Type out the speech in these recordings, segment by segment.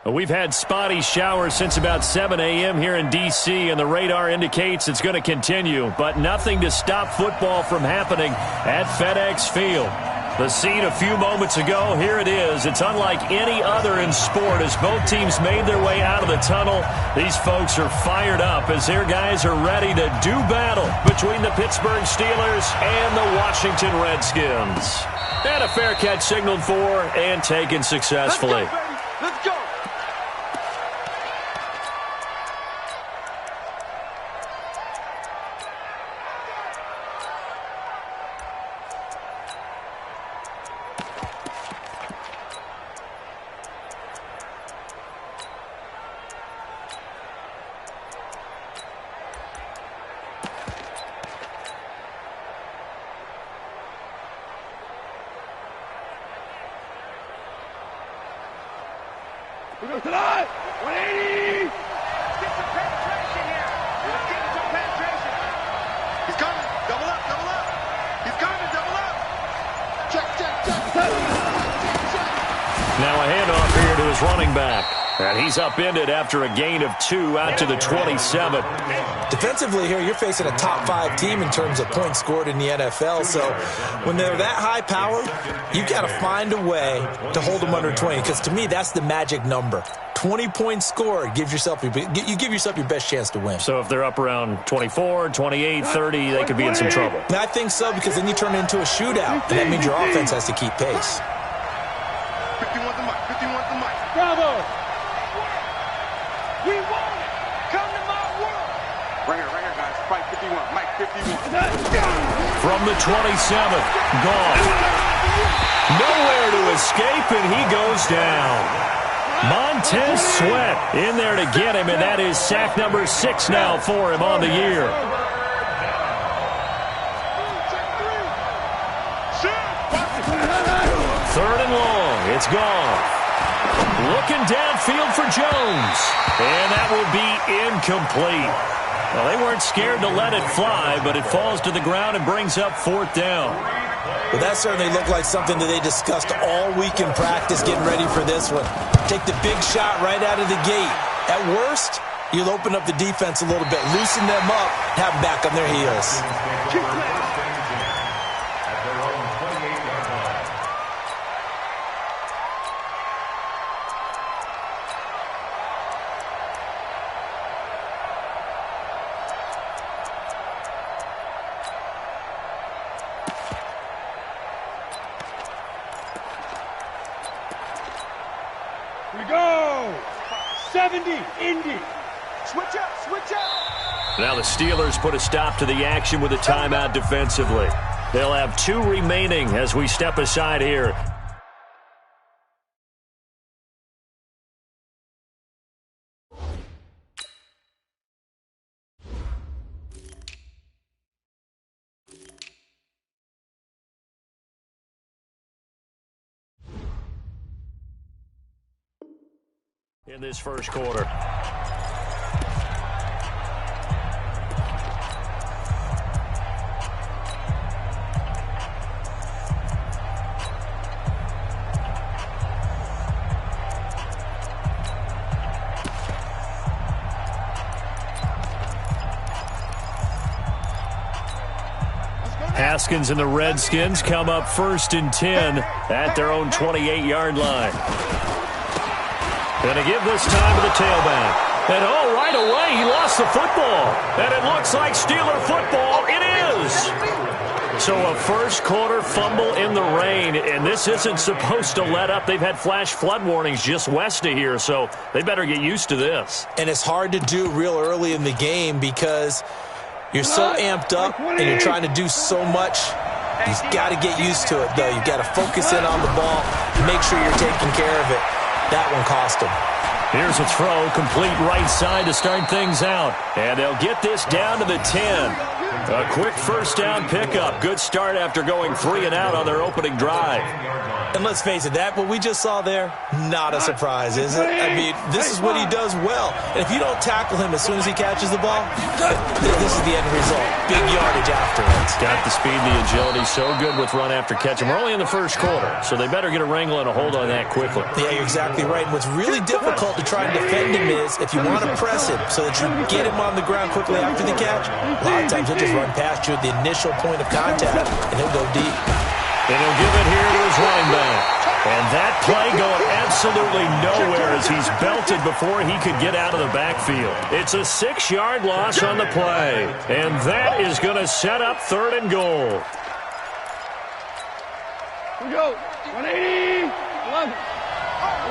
We've had spotty showers since about 7 a.m. here in D.C., and the radar indicates it's going to continue, but nothing to stop football from happening at FedEx Field. The scene a few moments ago, here it is. It's unlike any other in sport as both teams made their way out of the tunnel. These folks are fired up as their guys are ready to do battle between the Pittsburgh Steelers and the Washington Redskins. And a fair catch signaled for and taken successfully. Let's go, baby. Let's go. We go to the line. 180. Let's get some penetration here. Let's get some penetration. He's coming. Double up, double up. He's coming, double up. Check, check, check. Now a handoff here to his running back. And he's upended after a gain of 2 out to the 27. Defensively here, you're facing a top 5 team in terms of points scored in the NFL. So when they're that high powered, you've got to find a way to hold them under 20. Because to me, that's the magic number. 20 points scored, you give yourself your best chance to win. So if they're up around 24, 28, 30, they could be in some trouble. I think so, because then you turn it into a shootout. And that means your offense has to keep pace. 51 the mic, 51 the mic. Bravo! We want it! Come to my world! Right here, guys. Fight 51. Mike 51. From the 27, gone. Nowhere to escape, and he goes down. Montez Sweat in there to get him, and that is sack number 6 now for him on the year. Third and long. It's gone. Looking downfield for Jones. And that will be incomplete. Well, they weren't scared to let it fly, but it falls to the ground and brings up 4th down. Well, that certainly looked like something that they discussed all week in practice getting ready for this one. Take the big shot right out of the gate. At worst, you'll open up the defense a little bit, loosen them up, have them back on their heels. We go! 70, Indy! Switch up, switch up! Now the Steelers put a stop to the action with a timeout defensively. They'll have 2 remaining as we step aside here. In this first quarter. Haskins and the Redskins come up 1st and 10 at their own 28-yard line. Going to give this time to the tailback. And, oh, right away, he lost the football. And it looks like Steeler football. It is. So a first quarter fumble in the rain, and this isn't supposed to let up. They've had flash flood warnings just west of here, so they better get used to this. And it's hard to do real early in the game because you're so amped up and you're trying to do so much. You've got to get used to it, though. You've got to focus in on the ball, make sure you're taking care of it. That one cost him. Here's a throw, complete right side to start things out. And they'll get this down to the 10. A quick first down pickup. Good start after going 3 and out on their opening drive. And let's face it, what we just saw there, not a surprise, is it? I mean, this is what he does well. And if you don't tackle him as soon as he catches the ball, this is the end result. Big yardage afterwards. Got the speed, the agility, so good with run after catch. And we're only in the first quarter, so they better get a wrangle and a hold on that quickly. Yeah, you're exactly right. And what's really difficult to try and defend him is if you want to press him so that you get him on the ground quickly after the catch, a lot of times he'll just run past you at the initial point of contact, and he'll go deep. And he'll give it here to his running back. And that play going absolutely nowhere as he's belted before he could get out of the backfield. It's a 6-yard loss on the play. And that is going to set up 3rd and goal. Here we go. 180. 11.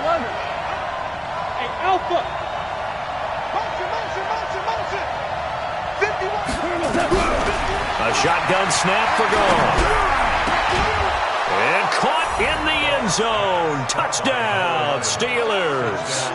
11. Hey, Alpha. Motion. 51. A shotgun snap for goal. And caught in the end zone. Touchdown, Steelers.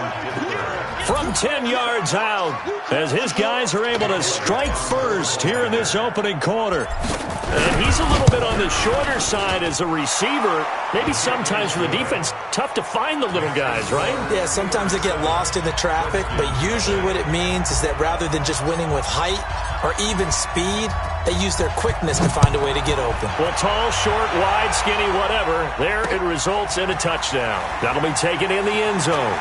From 10 yards out, as his guys are able to strike first here in this opening quarter. And he's a little bit on the shorter side as a receiver. Maybe sometimes for the defense, tough to find the little guys, right? Yeah, sometimes they get lost in the traffic, but usually what it means is that rather than just winning with height or even speed, they use their quickness to find a way to get open. Well, tall, short, wide, skinny, whatever, there it results in a touchdown. That'll be taken in the end zone.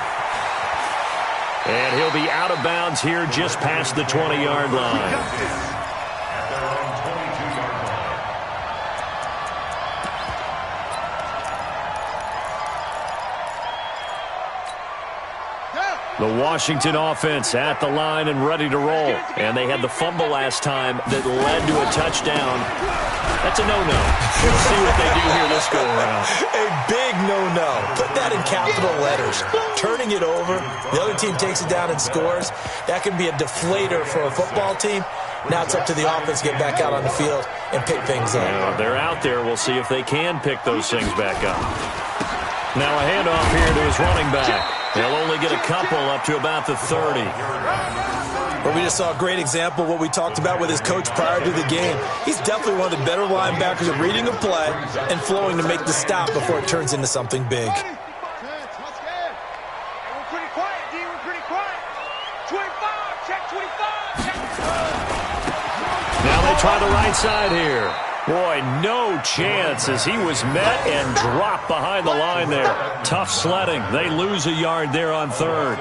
And he'll be out of bounds here just past the 20-yard line. The Washington offense at the line and ready to roll. And they had the fumble last time that led to a touchdown. That's a no-no. We'll see what they do here this go-around. A big no-no. Put that in capital letters. Turning it over, the other team takes it down and scores. That can be a deflator for a football team. Now it's up to the offense to get back out on the field and pick things up. Now, they're out there. We'll see if they can pick those things back up. Now a handoff here to his running back. They'll only get a couple up to about the 30. Well, we just saw a great example of what we talked about with his coach prior to the game. He's definitely one of the better linebackers at reading a play and flowing to make the stop before it turns into something big. We're pretty quiet, D. We're pretty quiet. 25. Check 25. Check. Now they try the right side here. Boy, no chance as he was met and dropped behind the line there. Tough sledding. They lose a yard there on 3rd.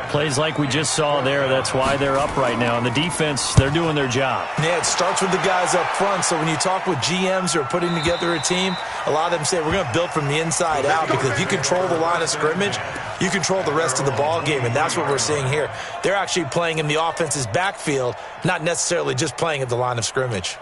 Plays like we just saw there, that's why they're up right now. And the defense, they're doing their job. Yeah, it starts with the guys up front. So when you talk with GMs who are putting together a team, a lot of them say we're going to build from the inside out, because if you control the line of scrimmage, you control the rest of the ball game, and that's what we're seeing here. They're actually playing in the offense's backfield, not necessarily just playing at the line of scrimmage.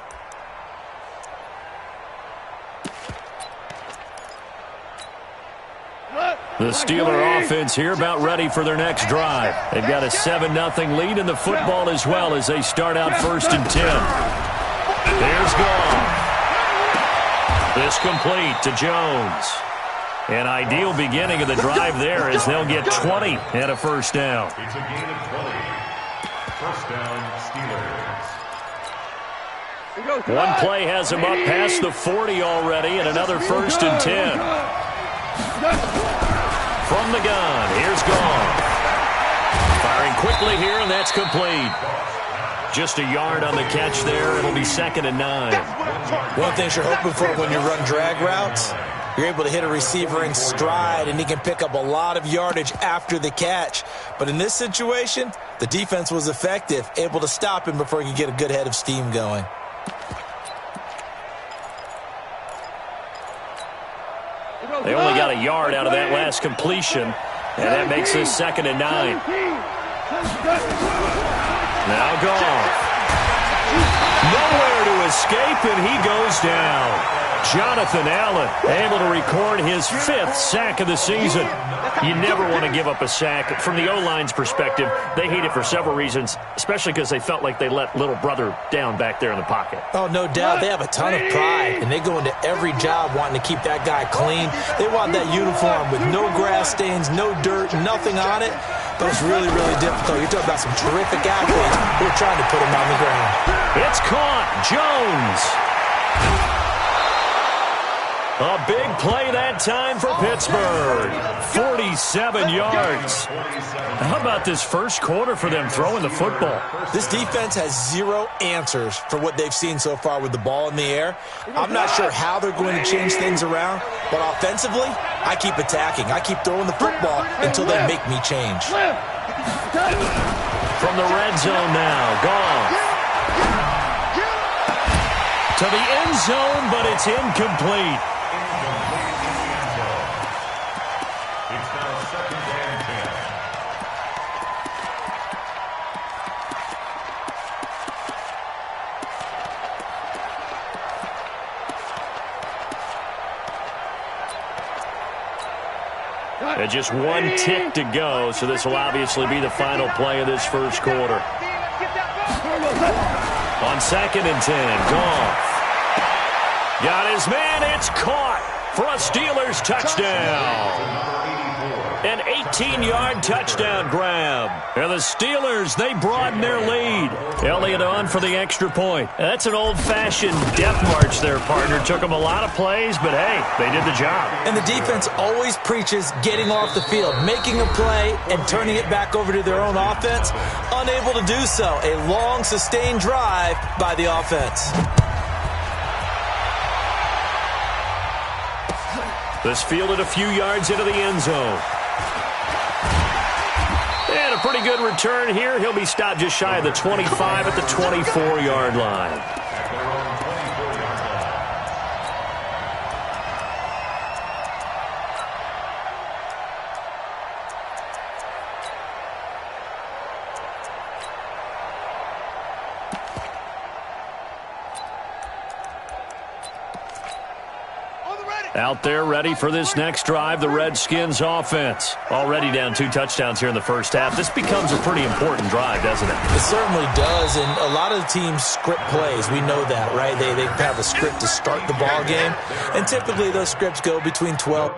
The Steeler offense here about ready for their next drive. They've got a 7-0 lead in the football as well as they start out 1st and 10. There's Goff. This complete to Jones. An ideal beginning of the drive there as they'll get 20 and a first down. It's a gain of 20. First down, Steelers. One play has him up past the 40 already, and another 1st and 10. From the gun, here's Goff. Firing quickly here, and that's complete. Just a yard on the catch there. It'll be 2nd and 9. One thing you're hoping for when you run drag routes, you're able to hit a receiver in stride, and he can pick up a lot of yardage after the catch. But in this situation, the defense was effective, able to stop him before he could get a good head of steam going. They only got a yard out of that last completion, and that makes this 2nd and 9. Now Goff. Nowhere to escape, and he goes down. Jonathan Allen able to record his 5th sack of the season. You never want to give up a sack. From the O-line's perspective, they hate it for several reasons, especially because they felt like they let little brother down back there in the pocket. Oh, no doubt. They have a ton of pride, and they go into every job wanting to keep that guy clean. They want that uniform with no grass stains, no dirt, nothing on it. But it's really, really difficult. You're talking about some terrific athletes who are trying to put him on the ground. It's caught. Jones. A big play that time for Pittsburgh. 47 yards. How about this first quarter for them throwing the football? This defense has zero answers for what they've seen so far with the ball in the air. I'm not sure how they're going to change things around, but offensively, I keep attacking. I keep throwing the football until they make me change. From the red zone now, Goff. To the end zone, but it's incomplete. And just one tick to go, so this will obviously be the final play of this first quarter. On 2nd and 10, Goff. Got his man, it's caught for a Steelers touchdown. An 18-yard touchdown grab. And the Steelers, they broaden their lead. Elliott on for the extra point. That's an old-fashioned death march there, partner. Took them a lot of plays, but hey, they did the job. And the defense always preaches getting off the field, making a play, and turning it back over to their own offense. Unable to do so. A long, sustained drive by the offense. This fielded a few yards into the end zone. And a pretty good return here. He'll be stopped just shy of the 25 at the 24-yard line. Out there ready for this next drive, the Redskins offense. Already down 2 touchdowns here in the first half. This becomes a pretty important drive, doesn't it? It certainly does, and a lot of the teams script plays. We know that, right? They have a script to start the ball game, and typically those scripts go between 12